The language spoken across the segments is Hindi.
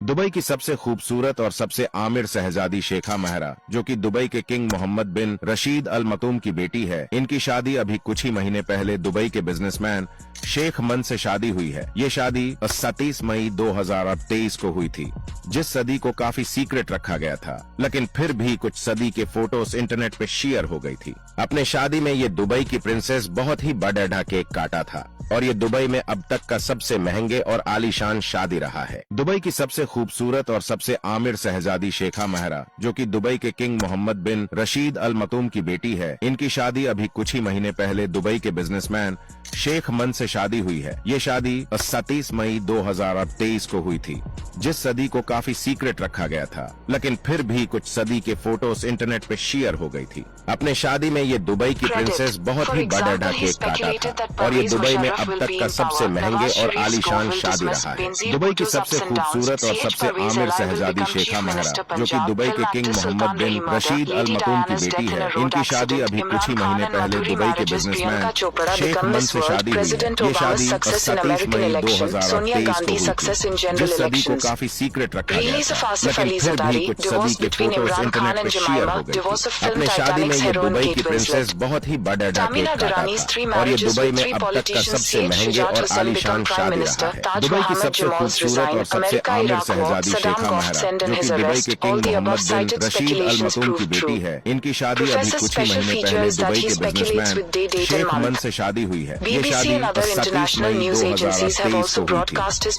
दुबई की सबसे खूबसूरत और सबसे आमिर शहजादी शेखा महरा, जो कि दुबई के किंग मोहम्मद बिन रशीद अल मकतूम की बेटी है, इनकी शादी अभी कुछ ही महीने पहले दुबई के बिजनेसमैन शेख मन से शादी हुई है। ये शादी 27 मई 2023 को हुई थी, जिस सदी को काफी सीक्रेट रखा गया था, लेकिन फिर भी कुछ सदी के फोटोज इंटरनेट पे शेयर हो गई थी। अपने शादी में ये दुबई की प्रिंसेस बहुत ही बड़ा केक काटा था और ये दुबई में अब तक का सबसे महंगे और आलीशान शादी रहा है। दुबई की सबसे खूबसूरत और सबसे आमिर शहजादी शेखा महरा, जो कि दुबई के किंग मोहम्मद बिन रशीद अल मकतूम की बेटी है, इनकी शादी अभी कुछ ही महीने पहले दुबई के बिजनेसमैन शेख मन से शादी हुई है। ये शादी 27 मई 2023 को हुई थी, जिस सदी को काफी सीक्रेट रखा गया था, लेकिन फिर भी कुछ सदी के फोटोज इंटरनेट पे शेयर हो गई थी। अपने शादी में ये दुबई की प्रिंसेस बहुत ही बड़ा केक काटा था और ये दुबई में अब तक का सबसे महंगे और आलीशान शादी रहा है। दुबई की सबसे खूबसूरत और सबसे आमिर शहजादी शेखा महरा, जो कि दुबई के किंग मोहम्मद बिन रशीद अल मकतूम की बेटी है, इनकी शादी अभी कुछ ही महीने पहले दुबई के बिजनेसमैन शेख मन से शादी हुई है। ये शादी 27 मई 2023 को हुई थी, जिस सदी को काफी सीक्रेट रखा गया था, लेकिन फिर भी कुछ सदी के फोटोज इंटरनेट पे शेयर हो गई थी। अपने शादी में ये दुबई की प्रिंसेस बहुत ही बड़ा केक काटा था और ये दुबई में अब तक का सबसे महंगे और आलीशान शादी रहा है। दुबई की सबसे खूबसूरत और सबसे आमिर शहजादी शेखा महरा, जो कि दुबई के किंग मोहम्मद बिन रशीद अल मकतूम की बेटी है, इनकी शादी अभी कुछ ही महीने पहले दुबई के बिजनेसमैन शेख मन से शादी हुई है। ये शादी 27 मई 2023 को हुई थी,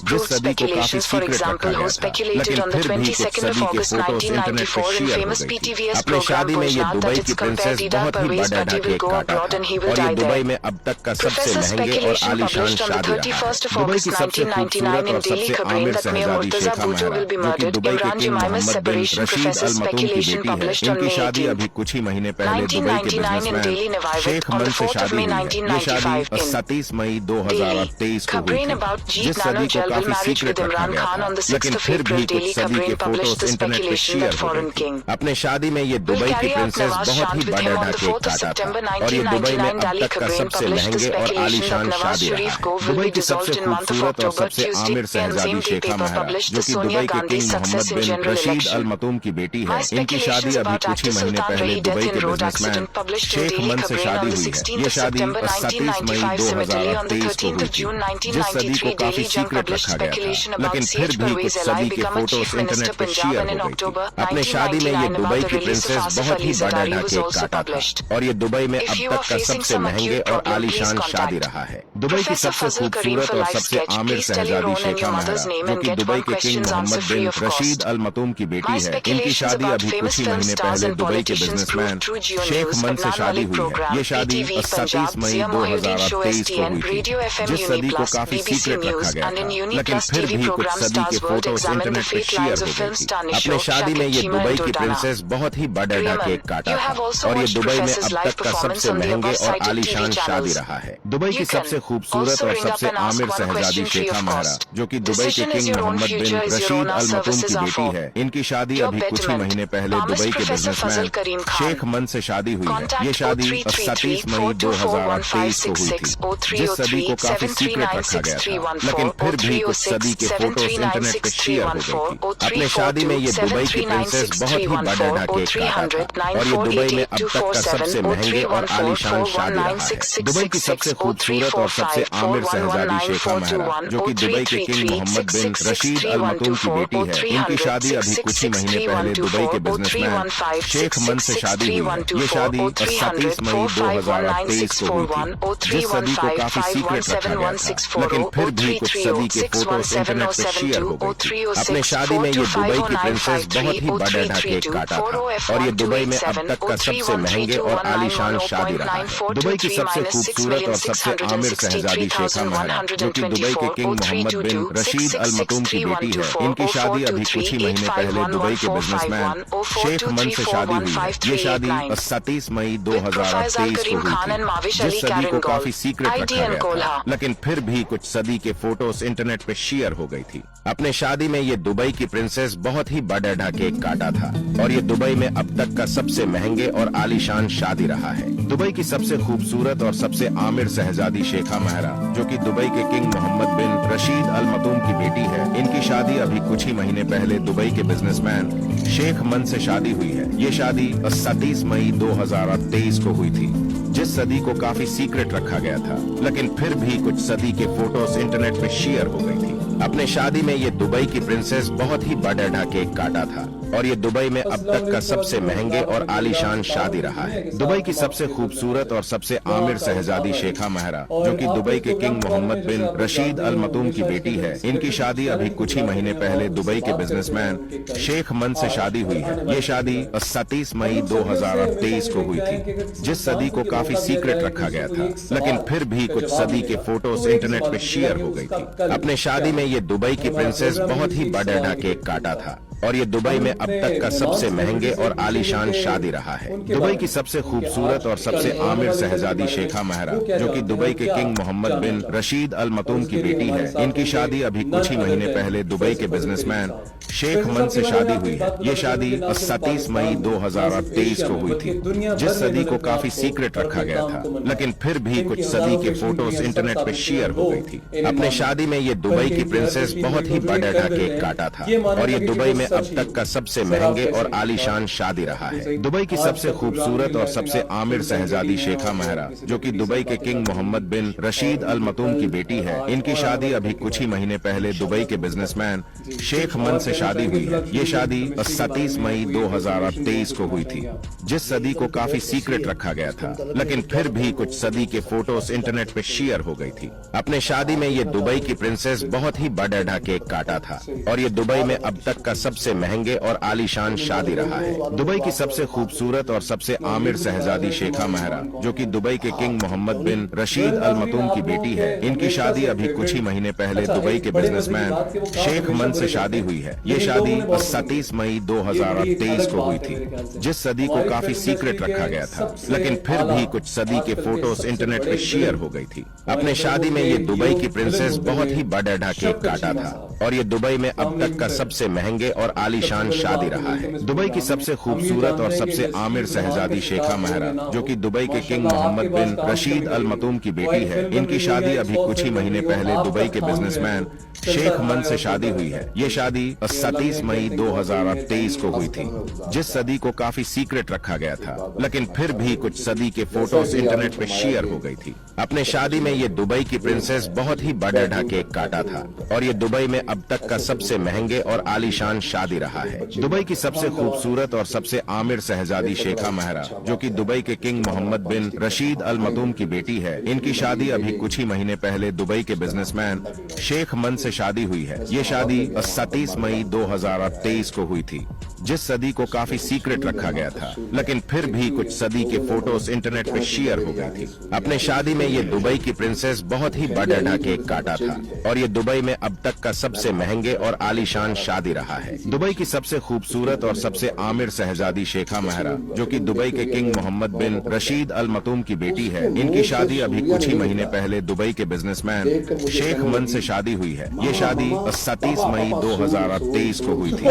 जिस सदी को काफी सीक्रेट रखा गया था, लेकिन फिर भी कुछ सदी के फोटोज इंटरनेट पर शेयर हो गई थी। अपने शादी में ये दुबई की प्रिंसेस बहुत ही बड़ा केक काटा था और ये दुबई में अब तक का सबसे महंगे और आलीशान शादी रहा है। दुबई की सबसे खूबसूरत और सबसे आमिर शहजादी शेखा महरा, जो कि दुबई के किंग मोहम्मद बिन रशीद अल मकतूम की बेटी है, इनकी शादी अभी कुछ ही महीने पहले दुबई के बिजनेसमैन शेख मन से शादी हुई है। ये शादी 27 मई 2023 को हुई थी, जिस सदी को काफी सीक्रेट रखा गया था, लेकिन फिर भी कुछ सदी के फोटोज इंटरनेट पे शेयर हो गई थी। अपने शादी में ये दुबई की प्रिंसेस बहुत ही बड़ा केक काटा था और ये दुबई में अब तक का सबसे महंगे और आलीशान शादी रहा है। दुबई की सबसे खूबसूरत और सबसे आमिर शहजादी शेखा महरा, जो कि दुबई के किंग मोहम्मद बिन रशीद अल मकतूम की बेटी है, इनकी शादी अभी कुछ ही महीने पहले दुबई के बिजनेसमैन शेख मन से शादी हुई है। ये शादी 27 मई 2023 को हुई थी, जिस सदी को काफी सीक्रेट रखा गया था, लेकिन फिर भी कुछ सदी के फोटोज इंटरनेट पर शेयर हो गई थी। अपने शादी में ये दुबई की प्रिंसेस बहुत ही बड़ा केक काटा था और ये दुबई में अब तक का सबसे महंगे और आलीशान शादी रहा है। दुबई की सबसे खूबसूरत और सबसे आमिर शहजादी शेखा महरा, जो कि दुबई के किंग मोहम्मद बिन रशीद अल मकतूम की बेटी है, इनकी शादी अभी कुछ ही महीने पहले दुबई के बिजनेसमैन शेख मन से शादी हुई है। ये शादी 27 मई 2023 को हुई थी, जिस सदी को काफी सीक्रेट रखा गया था, लेकिन फिर भी कुछ सदी के फोटोज इंटरनेट पे शेयर हो गई थी। अपने शादी में ये दुबई की प्रिंसेस बहुत ही बड़ा केक काटा था और ये दुबई में अब तक का सबसे महंगे और आलीशान शादी रहा है। दुबई की सबसे खूबसूरत और सबसे आमिर शहजादी शेखा महरा, जो कि दुबई के किंग मोहम्मद बिन रशीद अल मकतूम की बेटी है, इनकी शादी अभी कुछ ही महीने पहले दुबई के बिजनेसमैन शेख मन से शादी हुई है। ये शादी 27 मई 2023 को हुई थी, जिस सदी को काफी सीक्रेट रखा गया था, लेकिन फिर भी कुछ सदी के फोटोज इंटरनेट पे शेयर हो गई थी। अपने शादी में ये दुबई की प्रिंसेस बहुत ही बड़ा केक काटा था और ये दुबई में अब तक का सबसे महंगे और आलीशान शादी रहा है। दुबई की सबसे खूबसूरत और सबसे आमिर शहजादी शेखा महरा, जो कि दुबई के किंग मोहम्मद बिन रशीद अल मकतूम की बेटी है, इनकी शादी अभी कुछ ही महीने पहले दुबई के बिजनेसमैन शेख मन से शादी हुई है। ये शादी 27 मई 2023 को हुई थी, जिस सदी को काफी सीक्रेट रखा गया था, लेकिन फिर भी कुछ सदी के फोटोज इंटरनेट पे शेयर हो गई थी। अपने शादी में ये दुबई की प्रिंसेस बहुत ही बड़ा केक काटा था और ये दुबई में अब तक का सबसे महंगे और आलीशान शादी रहा है। दुबई की सबसे खूबसूरत और सबसे आमिर शहजादी शेखा महरा, जो कि दुबई के किंग मोहम्मद बिन रशीद अल मकतूम की बेटी है, इनकी शादी अभी कुछ ही महीने पहले दुबई के बिजनेसमैन शेख मन से शादी हुई है। ये शादी 27 मई 2023 को हुई थी, जिस सदी को काफी सीक्रेट रखा गया था, लेकिन फिर भी कुछ सदी के फोटोज इंटरनेट पे शेयर हो गई थी। अपने शादी में ये दुबई की प्रिंसेस बहुत ही बड़ा केक काटा था और ये दुबई में अब तक का सबसे महंगे और आलीशान शादी रहा है। दुबई की सबसे खूबसूरत और सबसे आमिर शहजादी शेखा महरा, जो कि दुबई के किंग मोहम्मद बिन रशीद अल मतूम की बेटी है, इनकी शादी अभी कुछ ही महीने पहले दुबई के बिजनेसमैन शेख मन से शादी हुई है। ये शादी 30 मई 2023 को हुई थी, जिस सदी को काफी सीक्रेट रखा गया था, लेकिन फिर भी कुछ सदी के फोटोज इंटरनेट पे शेयर हो गई थी। अपने शादी में ये दुबई की प्रिंसेस बहुत ही बड़ा केक काटा था और ये दुबई में अब तक का सबसे महंगे और आलीशान शादी रहा है। दुबई की सबसे खूबसूरत और सबसे आमिर शहजादी शेखा महरा, जो कि दुबई के किंग मोहम्मद बिन रशीद अल मतूम की बेटी है, इनकी शादी अभी कुछ ही महीने पहले दुबई के बिजनेसमैन शेख मन से शादी हुई है। ये शादी 30 मई 2023 को हुई थी, जिस सदी को काफी सीक्रेट रखा गया था, लेकिन फिर भी कुछ सदी के फोटोज इंटरनेट पे शेयर हो गई थी। अपने शादी में ये दुबई की प्रिंसेस बहुत ही बड़ा केक काटा था और ये दुबई में अब तक का सबसे महंगे और आलीशान शादी रहा है। दुबई की सबसे खूबसूरत और सबसे आमिर शहजादी शेखा महरा, जो कि दुबई के किंग मोहम्मद बिन रशीद अल मतूम की बेटी है, इनकी शादी अभी कुछ ही महीने पहले दुबई के बिजनेसमैन शेख मन से शादी हुई है। ये शादी 30 मई 2023 को हुई थी, जिस सदी को काफी सीक्रेट रखा गया था, लेकिन फिर भी कुछ सदी के फोटोज इंटरनेट पे शेयर हो गई थी। अपने शादी में ये दुबई की प्रिंसेस बहुत ही बड़ा केक काटा था और ये दुबई में अब तक का सबसे महंगे और आलीशान शादी रहा है। दुबई की सबसे खूबसूरत और सबसे आमिर शहजादी शेखा महरा, जो कि दुबई के किंग मोहम्मद बिन रशीद अल मतूम की बेटी है, इनकी शादी अभी कुछ ही महीने पहले दुबई के बिजनेसमैन शेख मन से शादी हुई है। ये शादी 30 मई 2023 को हुई थी, जिस सदी को काफी सीक्रेट रखा गया था, लेकिन फिर भी कुछ सदी के फोटोज इंटरनेट पे शेयर हो गई थी। अपने शादी में ये दुबई की प्रिंसेस बहुत ही बड़ा केक काटा था और ये दुबई में अब तक का सबसे महंगे और आलीशान शादी रहा है। दुबई की सबसे खूबसूरत और सबसे आमिर शहजादी शेखा महरा, जो कि दुबई के किंग मोहम्मद बिन रशीद अल मतूम की बेटी है, इनकी शादी अभी कुछ ही महीने पहले दुबई के बिजनेसमैन शेख मन से शादी हुई है। ये शादी 30 मई 2023 को हुई थी, जिस सदी को काफी सीक्रेट रखा गया था, लेकिन फिर भी कुछ सदी के फोटोज इंटरनेट पे शेयर हो गई थी। अपने शादी में ये दुबई की प्रिंसेस बहुत ही बड़ा केक काटा था और ये दुबई में अब तक का सबसे महंगे और आलीशान शादी रहा है। दुबई की सबसे खूबसूरत और सबसे आमिर शहजादी शेखा महरा, जो कि दुबई के किंग मोहम्मद बिन रशीद अल मतूम की बेटी है, इनकी शादी अभी कुछ ही महीने पहले दुबई के बिजनेसमैन शेख मन से शादी हुई है। ये शादी 30 मई 2023 को हुई थी, जिस सदी को काफी सीक्रेट रखा गया था, लेकिन फिर भी कुछ सदी के फोटोज इंटरनेट पे शेयर हो गई थी। अपने शादी में ये दुबई की प्रिंसेस बहुत ही बड़ा केक काटा था और ये दुबई में अब तक का सबसे महंगे और आलीशान शादी रहा है। दुबई की सबसे खूबसूरत और सबसे आमिर शहजादी शेखा महरा, जो कि दुबई के किंग मोहम्मद बिन रशीद अल मतूम की बेटी है, इनकी शादी अभी कुछ ही महीने पहले दुबई के बिजनेसमैन शेख मन से शादी हुई है। ये शादी 30 मई 2023 को हुई थी, जिस सदी को काफी सीक्रेट रखा गया था, लेकिन फिर भी कुछ सदी के फोटोज इंटरनेट पे शेयर हो गई थी। अपने शादी में ये दुबई की प्रिंसेस बहुत ही बड़ा केक काटा था और ये दुबई में अब तक का सबसे महंगे और आलीशान शादी रहा है। दुबई की सबसे खूबसूरत और सबसे आमिर शहजादी शेखा महरा, जो कि दुबई के किंग मोहम्मद बिन रशीद अल मतूम की बेटी है, इनकी शादी अभी कुछ ही महीने पहले दुबई के बिजनेसमैन शेख मन से शादी हुई है। ये शादी 30 मई 2023 को हुई थी,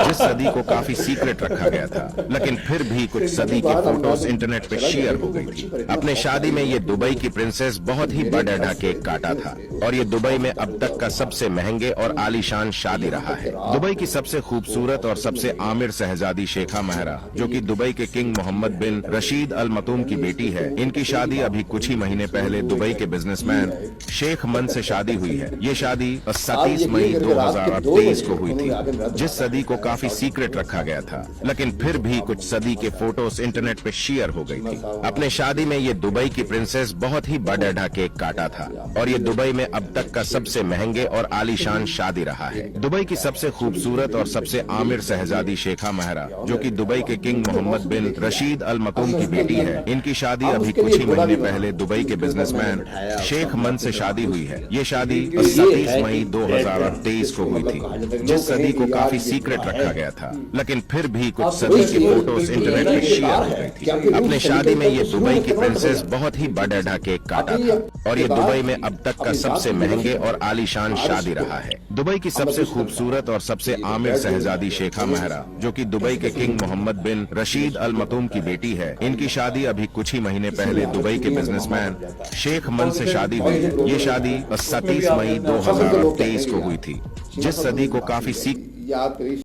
जिस सदी को काफी सीक्रेट रखा गया था, लेकिन फिर भी कुछ सदी के फोटोज इंटरनेट पे शेयर हो गई थी। अपने शादी में ये दुबई की प्रिंसेस बहुत ही बड़ा केक काटा था और ये दुबई में अब तक का सबसे महंगे और आलीशान शादी रहा है। दुबई की सबसे खूबसूरत और सबसे आमिर शहजादी शेखा महरा, जो कि दुबई के किंग मोहम्मद बिन रशीद अल मतूम की बेटी है, इनकी शादी अभी कुछ ही महीने पहले दुबई के बिजनेसमैन शेख मन से शादी हुई है। ये शादी 30 मई 2023 को हुई थी, जिस सदी को काफी सीक्रेट रखा गया था, लेकिन फिर भी कुछ सदी के फोटोज इंटरनेट पे शेयर हो गई थी। अपने शादी में ये दुबई की प्रिंसेस बहुत ही बड़ा केक काटा था और ये दुबई में अब तक का सबसे महंगे और आलीशान शादी रहा है। दुबई की सबसे खूबसूरत और सबसे आमिर शहजादी शेखा महरा, जो कि दुबई के किंग मोहम्मद बिन रशीद अल मतूम की बेटी है, इनकी शादी अभी कुछ ही महीने पहले दुबई के बिजनेसमैन शेख मन से शादी हुई है। ये शादी 30 मई 2023 को हुई थी, जिस सदी को काफी सीक्रेट रखा गया था, लेकिन फिर भी कुछ सदी की फोटोज इंटरनेट पे शेयर हो गई थी। अपने शादी में ये दुबई की प्रिंसेस बहुत ही बड़ा केक काटा था और ये दुबई में अब तक का सबसे महंगे और आलीशान शादी रहा है। दुबई की सबसे खूबसूरत और सबसे आमिर शहजादी शेखा महरा, जो कि दुबई के किंग मोहम्मद बिन रशीद अल मकतूम की बेटी है, इनकी शादी अभी कुछ ही महीने पहले दुबई के बिजनेसमैन शेख मन से शादी हुई है। ये शादी 27 मई 2023 को हुई थी, जिस सदी को काफी सीख